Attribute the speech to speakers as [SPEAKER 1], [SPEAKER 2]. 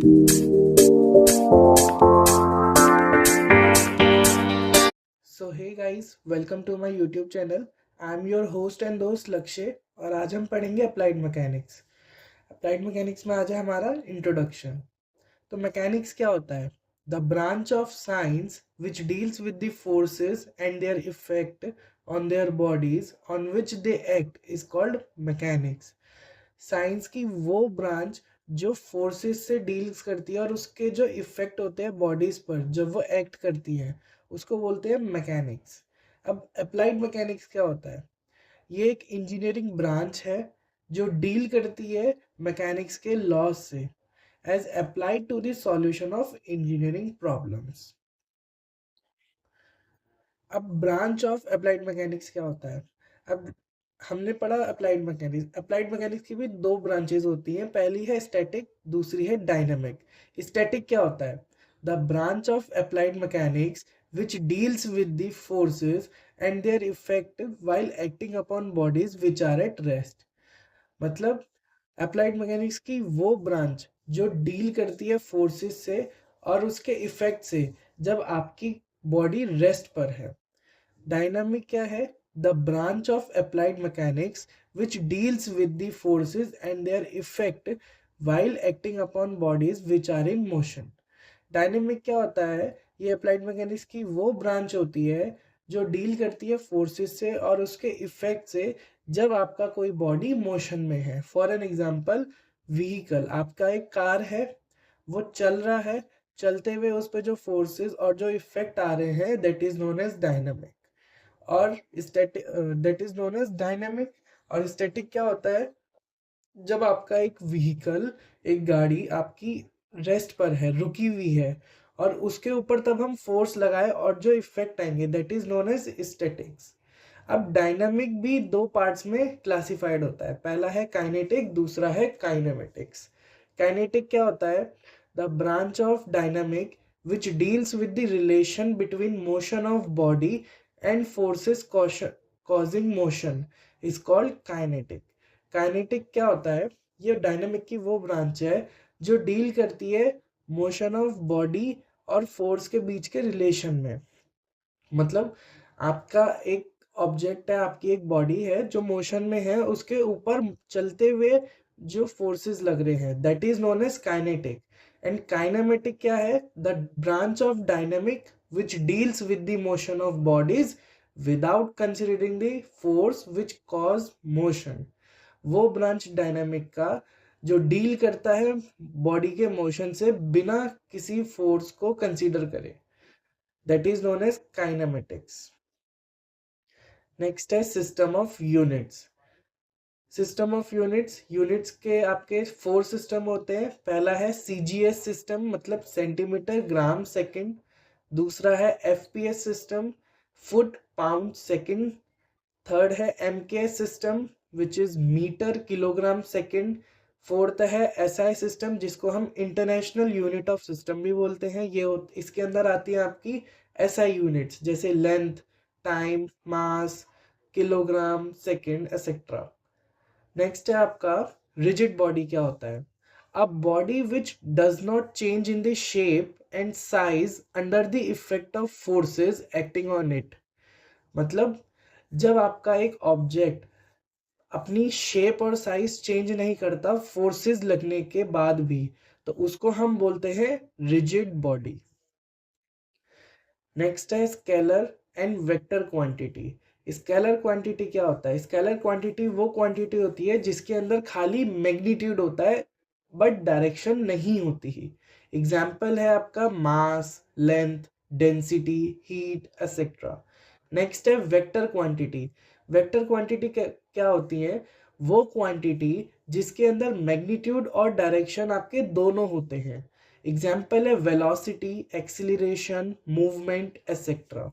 [SPEAKER 1] So hey guys, welcome to my YouTube channel. I am your host and दोस्त लक्ष्य और आज हम पढ़ेंगे अप्लाइड मैकेनिक्स। अप्लाइड मैकेनिक्स में आज है हमारा इंट्रोडक्शन। तो मैकेनिक्स क्या होता है? The branch of science which deals with the forces and their effect on their bodies on which they act is called mechanics. Science की वो ब्रांच जो फोर्सेस से डील्स करती है और उसके जो इफेक्ट होते हैं बॉडीज पर जब वो एक्ट करती है उसको बोलते हैं मैकेनिक्स। अब अप्लाइड मैकेनिक्स क्या होता है? ये एक इंजीनियरिंग ब्रांच है जो डील करती है मैकेनिक्स के लॉज से as applied to the solution of engineering problems. अब ब्रांच ऑफ अप्लाइड मैकेनिक्स क्या होता है? अब हमने पढ़ा अप्लाइड मैकेनिक्स की भी दो ब्रांचेस होती हैं। पहली है स्टैटिक, दूसरी है डायनामिक। स्टैटिक क्या होता है? The branch of applied mechanics which deals with the forces and their effect while acting upon bodies which are at rest। मतलब अप्लाइड मैकेनिक्स की वो ब्रांच जो डील करती है फोर्सेस से और उसके इफेक्ट से जब आपकी बॉडी रेस्ट पर है। डायनामिक क्या है? The branch of applied mechanics which deals with the forces and their effect while acting upon bodies which are in motion. Dynamic क्या होता है? ये अप्लाइड मैकेनिक्स की वो ब्रांच होती है जो डील करती है फोर्सेस से और उसके इफेक्ट से जब आपका कोई बॉडी मोशन में है। फॉर एन एग्जांपल, व्हीकल, आपका एक कार है, वो चल रहा है, चलते हुए उस पर जो फोर्सेस और जो इफेक्ट आ रहे हैं that is known as dynamic. और static that is known as dynamic. और स्टैटिक क्या होता है? जब आपका एक व्हीकल, एक गाड़ी आपकी रेस्ट पर है, रुकी हुई है, और उसके ऊपर तब हम फोर्स लगाए और जो इफेक्ट आएंगे that is known as statics. अब डायनामिक भी दो पार्ट्स में क्लासिफाइड होता है। पहला है काइनेटिक, दूसरा है काइनेमेटिक्स। काइनेटिक क्या होता है? The branch of dynamic which deals with the relation between motion of body and forces causing motion is called kinetic. Kinetic क्या होता है? ये डायनामिक की वो ब्रांच है जो डील करती है मोशन ऑफ बॉडी और फोर्स के बीच के रिलेशन में। मतलब आपका एक ऑब्जेक्ट है, आपकी एक बॉडी है जो मोशन में है, उसके ऊपर चलते हुए जो फोर्सेस लग रहे हैं that is known as kinetic. And kinematic क्या है? The branch of dynamic which deals with the motion of bodies without considering the force which cause motion. वो ब्रांच डायनामिक का जो डील करता है बॉडी के मोशन से बिना किसी फोर्स को कंसीडर करे, that is known as kinematics. Next है system of units. System of units, units के आपके फोर सिस्टम होते हैं। पहला है सीजीएस सिस्टम, मतलब सेंटीमीटर ग्राम सेकंड। दूसरा है FPS system, foot pound second. Third है MKS system which is metre kilogram second. Fourth है एसआई सिस्टम जिसको हम इंटरनेशनल यूनिट ऑफ सिस्टम भी बोलते हैं। इसके अंदर आती है आपकी एसआई यूनिट्स जैसे लेंथ, टाइम, मास, किलोग्राम सेकंड एक्सेट्रा। नेक्स्ट है आपका रिजिड बॉडी। क्या होता है? A body which does not change in the shape and size under the effect of forces acting on it. मतलब जब आपका एक ऑब्जेक्ट अपनी शेप और साइज चेंज नहीं करता फोर्सेस लगने के बाद भी, तो उसको हम बोलते हैं रिजिड बॉडी। नेक्स्ट है scalar and vector quantity. Scalar quantity क्या होता है? स्केलर क्वांटिटी वो क्वांटिटी होती है जिसके अंदर खाली मैग्नीट्यूड होता है बट डायरेक्शन नहीं होती ही। एग्जाम्पल है आपका mass, length, density, heat etcetera. Next है वेक्टर क्वांटिटी। वेक्टर क्वांटिटी क्या होती है? वो क्वांटिटी जिसके अंदर मैग्नीट्यूड और डायरेक्शन आपके दोनों होते हैं। एग्जाम्पल है वेलोसिटी, एक्सीलरेशन, मूवमेंट एक्सेट्रा।